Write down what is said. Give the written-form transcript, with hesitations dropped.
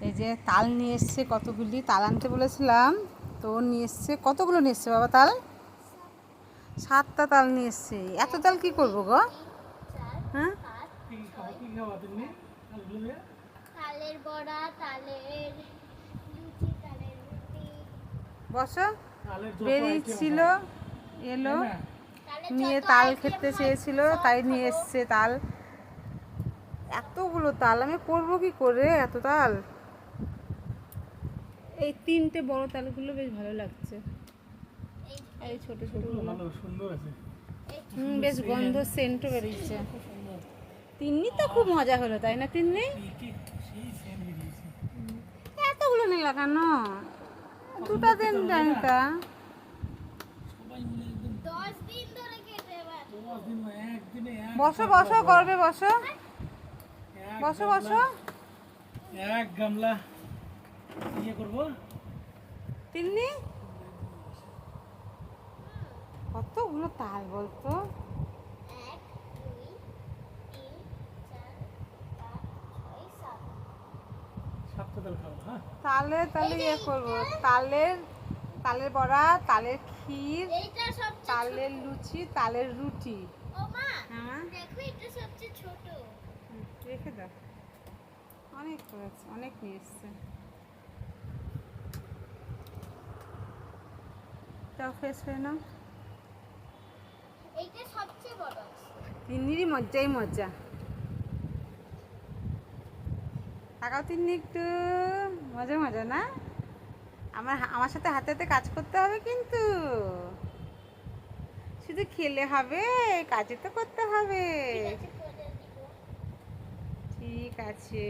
এই যে তাল নিয়ে এসছে কতগুলি, তাল আনতে বলেছিলাম তো নিয়ে এসছে। কতগুলো নিয়ে এসছে বাবা তাল? 7টা তাল নিয়ে এসছে। এত তাল কি করবো গো? হ্যাঁ, তালের বড়া, তালের লুচি, তালের রুটি। বসো। বেরিয়েছিল, এলো, তালের নিয়ে যত তাল আইটেম খেতে হয় চেয়েছিল সব তাই নিয়ে খাবো। এসছে তাল। এতগুলো তাল আমি করবো কি করে এত তাল? এই 3টে বড় তালগুলো বেশ ভালো লাগছে। এই এই ছোট ছোট ভালো সুন্দর আছে। বেশ গন্ধ সেন্টও বেরিয়েছে। তিন্নি তো খুব মজা হলো তাই না তিন্নি? এতগুলো নিল কেন? 2টা দিন জানিতা। 10 দিন ধরে খেতে পারবো। বসো বসো, করবে বসো বসো বসো। এক গামলা ইয়ে করবো। তিন্নি কতগুলো তাল বলতো? 1 2 3 4 5 6 7। 7টা তাল খাবো। হ্যাঁ, তালে তালে ইয়ে করবো, তালের তালের বড়া, তালের ক্ষীর, এইটা সবচেয়ে তালের লুচি, তালের রুটি। ও মা, হ্যাঁ, দেখো এটা সবচেয়ে ছোট। রেখে দাও। অনেক করেছে, অনেক নিয়ে এসছে। তাও ফ্রেশ হয়ে নাও। এইটা সবচেয়ে বড় আছে। তিন্নিরই মজ্জাই মজ্জা। তাকাও তিন্নি একটু, মজা মজা না? আমার সাথে হাতে হাতে কাজ করতে হবে কিন্তু, শুধু খেলে হবে, কাজে তো করতে হবে। ঠিক আছে, করে দিব। ঠিক আছে।